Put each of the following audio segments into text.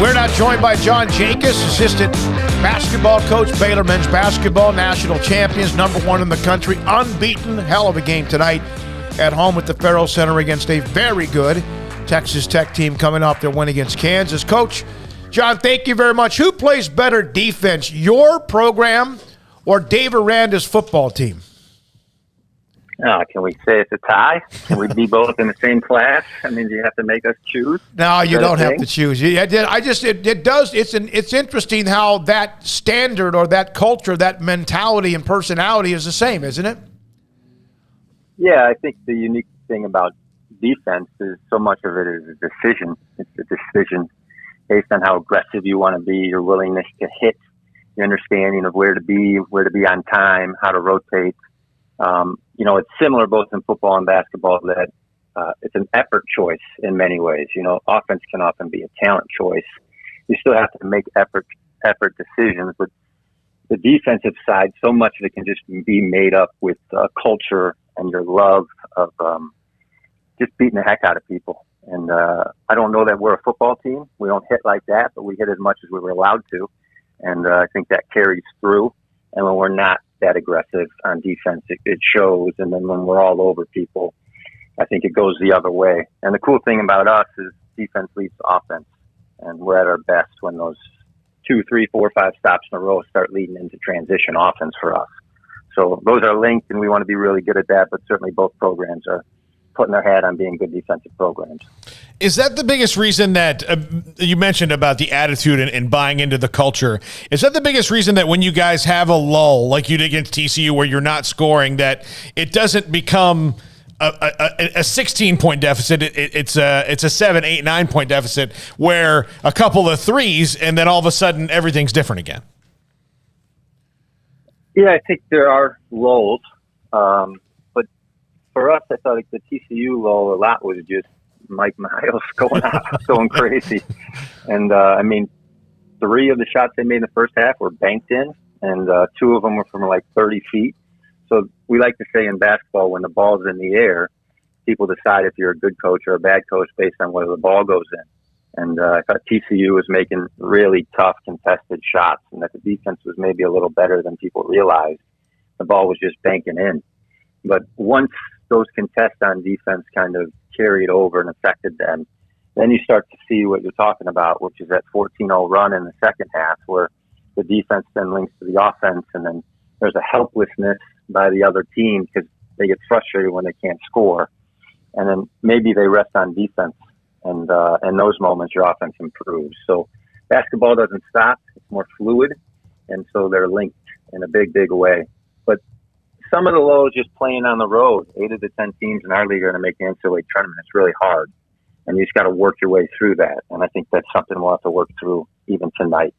We're now joined by John Jankis, assistant basketball coach, Baylor men's basketball, national champions, #1 in the country, unbeaten. Hell of a game tonight at home at the Farrell Center against a very good Texas Tech team coming off their win against Kansas. Coach, John, thank you very much. Who plays better defense, your program or Dave Aranda's football team? Can we say it's a tie? Can we be both in the same class? I mean, do you have to make us choose? No, you don't have to choose. It's interesting how that standard or that culture, that mentality and personality is the same, isn't it? Yeah, I think the unique thing about defense is so much of it is a decision. It's a decision based on how aggressive you want to be, your willingness to hit, your understanding of where to be on time, how to rotate. It's similar both in football and basketball that it's an effort choice in many ways. Offense can often be a talent choice. You still have to make effort decisions, but the defensive side, so much of it can just be made up with culture and your love of just beating the heck out of people. And I don't know that we're a football team. We don't hit like that, but we hit as much as we were allowed to. And I think that carries through. And when we're not that aggressive on defense, it shows. And then when we're all over people, I think it goes the other way. And the cool thing about us is defense leads to offense. And we're at our best when those 2, 3, 4, 5 stops in a row start leading into transition offense for us. So those are linked, and we want to be really good at that. But certainly both programs are putting their hat on being good defensive programs. Is that the biggest reason that you mentioned about the attitude and buying into the culture? Is that the biggest reason that when you guys have a lull like you did against TCU where you're not scoring, that it doesn't become a 16-point deficit? It's a 7, 8, 9-point deficit where a couple of threes and then all of a sudden everything's different again? Yeah, I think there are lulls. But for us, I thought like the TCU lull a lot was just Mike Miles going crazy. And, 3 of the shots they made in the first half were banked in, and 2 of them were from like 30 feet. So we like to say in basketball, when the ball's in the air, people decide if you're a good coach or a bad coach based on whether the ball goes in. And I thought TCU was making really tough contested shots, and that the defense was maybe a little better than people realized. The ball was just banking in. But once those contests on defense kind of carried over and affected them, then you start to see what you're talking about, which is that 14-0 run in the second half where the defense then links to the offense, and then there's a helplessness by the other team because they get frustrated when they can't score. And then maybe they rest on defense, and in those moments your offense improves. So basketball doesn't stop. It's more fluid, and so they're linked in a big, big way. But some of the lows just playing on the road, 8 of the 10 teams in our league are going to make the NCAA tournament. It's really hard, and you just got to work your way through that. And I think that's something we'll have to work through even tonight.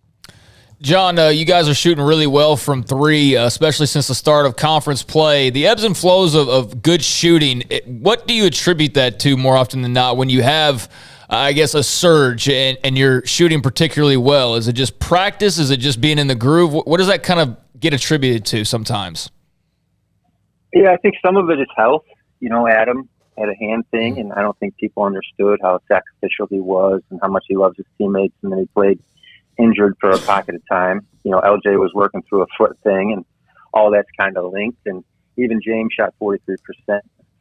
John, you guys are shooting really well from 3, especially since the start of conference play. The ebbs and flows of good shooting, what do you attribute that to more often than not when you have, I guess, a surge and you're shooting particularly well? Is it just practice? Is it just being in the groove? What does that kind of get attributed to sometimes? Yeah, I think some of it is health. Adam had a hand thing, and I don't think people understood how sacrificial he was and how much he loves his teammates, and then he played injured for a pocket of time. LJ was working through a foot thing, and all that's kind of linked. And even James shot 43%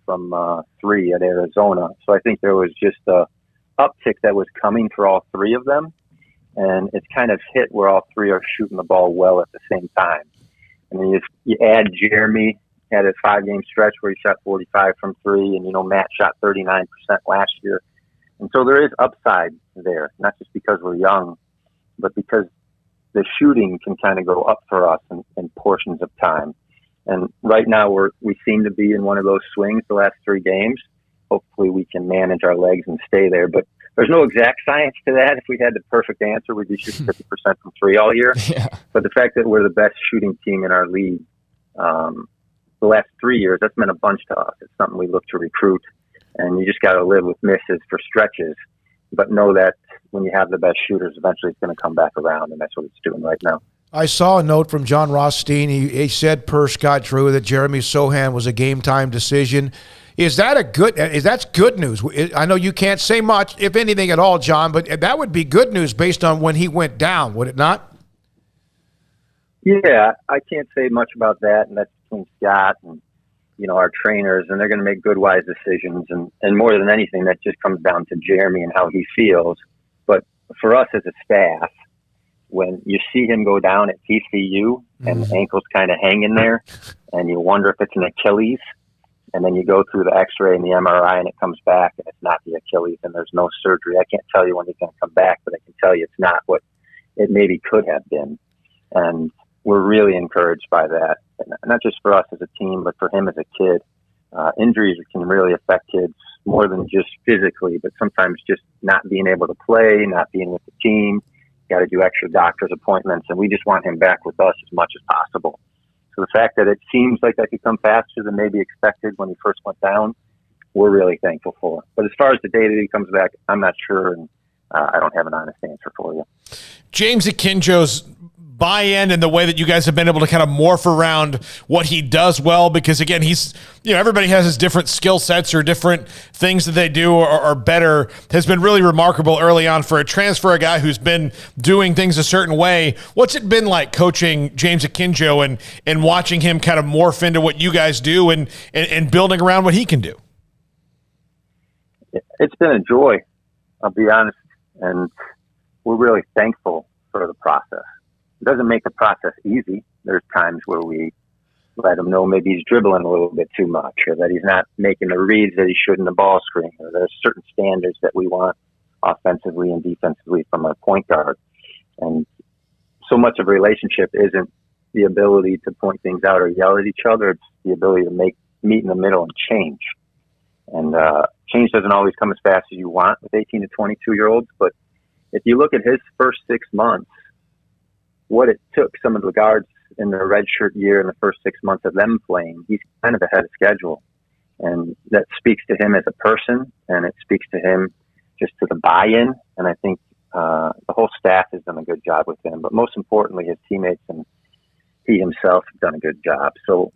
from 3 at Arizona. So I think there was just a uptick that was coming for all 3 of them. And it's kind of hit where all 3 are shooting the ball well at the same time. And then you add Jeremy, had a 5-game stretch where he shot 45 from 3, and Matt shot 39% last year. And so there is upside there, not just because we're young, but because the shooting can kind of go up for us in portions of time. And right now we seem to be in one of those swings the last 3 games. Hopefully we can manage our legs and stay there. But there's no exact science to that. If we had the perfect answer, we'd be shooting 50% from 3 all year. Yeah. But the fact that we're the best shooting team in our league the last 3 years, that's meant a bunch to us. It's something we look to recruit. And you just got to live with misses for stretches. But know that when you have the best shooters, eventually it's going to come back around, and that's what it's doing right now. I saw a note from John Rothstein. He said per Scott Drew that Jeremy Sohan was a game-time decision. Is that's good news? I know you can't say much, if anything at all, John, but that would be good news based on when he went down, would it not? Yeah, I can't say much about that, and that's between Scott and our trainers, and they're going to make good, wise decisions. And more than anything, that just comes down to Jeremy and how he feels. But for us as a staff, when you see him go down at TCU and the ankle's kind of hanging there, and you wonder if it's an Achilles, and then you go through the X-ray and the MRI, and it comes back, and it's not the Achilles, and there's no surgery. I can't tell you when he's going to come back, but I can tell you it's not what it maybe could have been. And we're really encouraged by that, and not just for us as a team, but for him as a kid. Injuries can really affect kids more than just physically, but sometimes just not being able to play, not being with the team. Got to do extra doctor's appointments, and we just want him back with us as much as possible. So the fact that it seems like that could come faster than maybe expected when he first went down, we're really thankful for. But as far as the day that he comes back, I'm not sure, and I don't have an honest answer for you. James Akinjo's buy-in and the way that you guys have been able to kind of morph around what he does well, because again, he's, everybody has his different skill sets or different things that they do or better, has been really remarkable early on for a transfer, a guy who's been doing things a certain way. What's it been like coaching James Akinjo and watching him kind of morph into what you guys do and building around what he can do? It's been a joy, I'll be honest, and we're really thankful for the process. It doesn't make the process easy. There's times where we let him know maybe he's dribbling a little bit too much, or that he's not making the reads that he should in the ball screen, or there's certain standards that we want offensively and defensively from our point guard. And so much of a relationship isn't the ability to point things out or yell at each other. It's the ability to meet in the middle and change. And change doesn't always come as fast as you want with 18 to 22-year-olds, but if you look at his first 6 months, what it took some of the guards in their redshirt year in the first 6 months of them playing, he's kind of ahead of schedule. And that speaks to him as a person, and it speaks to him just to the buy-in. And I think the whole staff has done a good job with him. But most importantly, his teammates and he himself have done a good job. So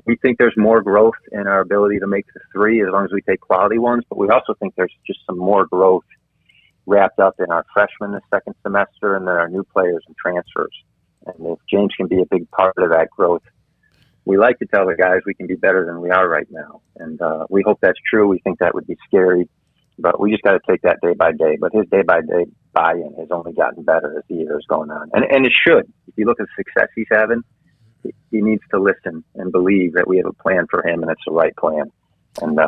we think there's more growth in our ability to make the three as long as we take quality ones. But we also think there's just some more growth wrapped up in our freshmen this second semester and then our new players and transfers. And if James can be a big part of that growth, we like to tell the guys we can be better than we are right now. And we hope that's true. We think that would be scary, but we just got to take that day by day. But his day by day buy-in has only gotten better as the year is going on. And it should. If you look at the success he's having, he needs to listen and believe that we have a plan for him and it's the right plan. And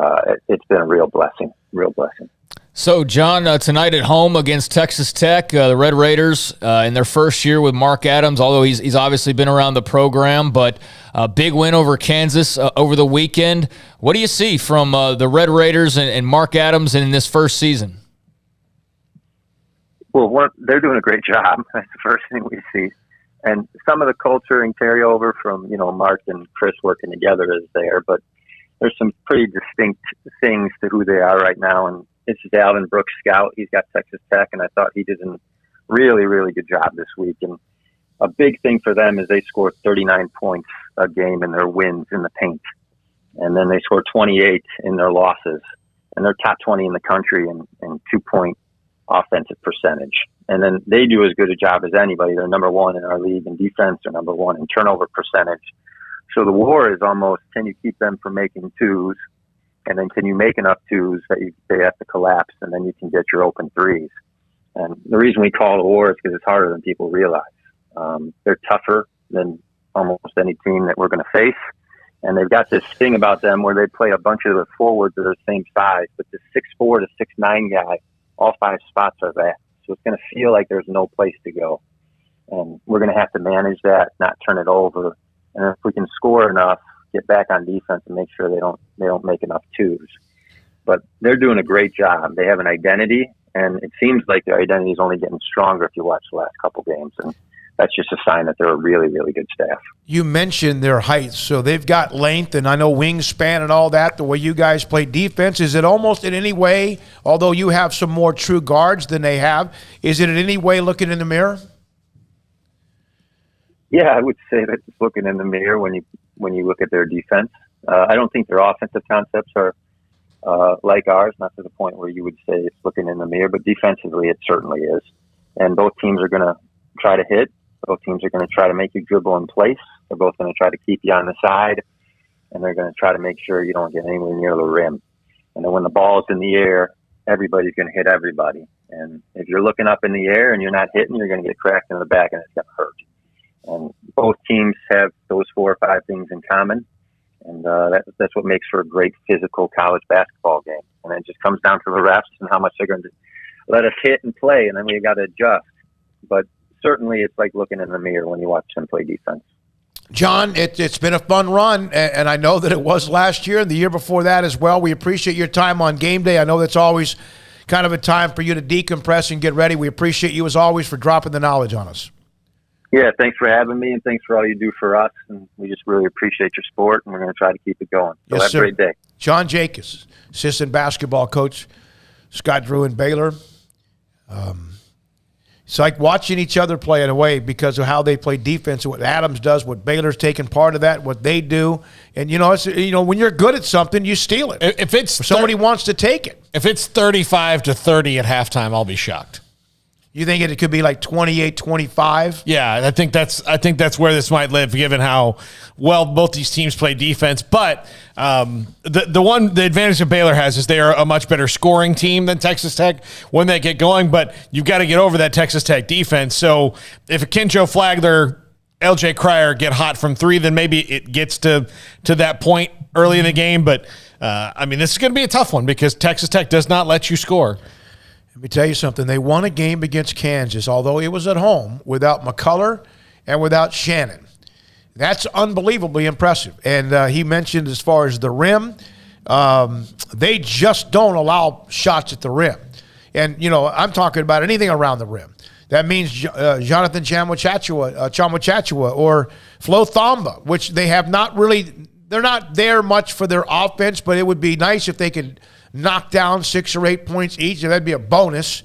it's been a real blessing, real blessing. So, John, tonight at home against Texas Tech, the Red Raiders in their first year with Mark Adams, although he's obviously been around the program, but a big win over Kansas over the weekend. What do you see from the Red Raiders and Mark Adams in this first season? Well, they're doing a great job. That's the first thing we see. And some of the culture and carryover from, Mark and Chris working together is there, but there's some pretty distinct things to who they are right now. And this is Alvin Brooks Scout. He's got Texas Tech, and I thought he did a really, really good job this week. And a big thing for them is they score 39 points a game in their wins in the paint. And then they score 28 in their losses. And they're top 20 in the country in 2-point offensive percentage. And then they do as good a job as anybody. They're number one in our league in defense. They're number one in turnover percentage. So the war is almost, can you keep them from making twos? And then can you make enough twos that they have to collapse, and then you can get your open threes? And the reason we call it a war is because it's harder than people realize. They're tougher than almost any team that we're going to face. And they've got this thing about them where they play a bunch of the forwards that are the same size, but the 6'4" to 6'9" guy, all 5 spots are that. So it's going to feel like there's no place to go. And we're going to have to manage that, not turn it over. And if we can score enough, get back on defense and make sure they don't make enough twos. But they're doing a great job. They have an identity, and it seems like their identity is only getting stronger if you watch the last couple games. And that's just a sign that they're a really, really good staff. You mentioned their height, so they've got length, and I know wingspan and all that, the way you guys play defense. Is it almost in any way, although you have some more true guards than they have, is it in any way looking in the mirror? Yeah, I would say that it's looking in the mirror when you look at their defense. I don't think their offensive concepts are like ours, not to the point where you would say it's looking in the mirror, but defensively it certainly is. And both teams are going to try to hit. Both teams are going to try to make you dribble in place. They're both going to try to keep you on the side, and they're going to try to make sure you don't get anywhere near the rim. And then when the ball is in the air, everybody's going to hit everybody. And if you're looking up in the air and you're not hitting, you're going to get cracked in the back, and it's going to hurt. And both teams have those 4 or 5 things in common. And that's what makes for a great physical college basketball game. And it just comes down to the refs and how much they're going to let us hit and play, and then we got to adjust. But certainly it's like looking in the mirror when you watch them play defense. John, it's been a fun run, and I know that it was last year and the year before that as well. We appreciate your time on game day. I know that's always kind of a time for you to decompress and get ready. We appreciate you, as always, for dropping the knowledge on us. Yeah, thanks for having me, and thanks for all you do for us. And we just really appreciate your support, and we're going to try to keep it going. So Yes, have sir. a great day. John Jacobs, assistant basketball coach, Scott Drew and Baylor. It's like watching each other play in a way because of how they play defense, what Adams does, what Baylor's taking part of that, what they do. And, when you're good at something, you steal it. If it's Somebody wants to take it. If it's 35-30 at halftime, I'll be shocked. You think it could be like 28-25? Yeah, I think that's where this might live, given how well both these teams play defense. But the advantage that Baylor has is they are a much better scoring team than Texas Tech when they get going. But you've got to get over that Texas Tech defense. So if Akinjo, Flagler, LJ Cryer get hot from 3, then maybe it gets to that point early in the game. But this is going to be a tough one because Texas Tech does not let you score. Let me tell you something. They won a game against Kansas, although it was at home, without McCullough and without Shannon. That's unbelievably impressive. And he mentioned as far as the rim, they just don't allow shots at the rim. And, I'm talking about anything around the rim. That means Jonathan Chamwachachua or Flo Thamba, which they have not really – they're not there much for their offense, but it would be nice if they could – knock down 6 or 8 points each, and that'd be a bonus.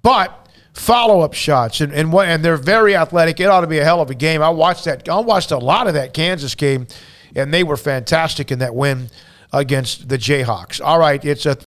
But follow-up shots, and they're very athletic. It ought to be a hell of a game. I watched a lot of that Kansas game, and they were fantastic in that win against the Jayhawks. All right, it's a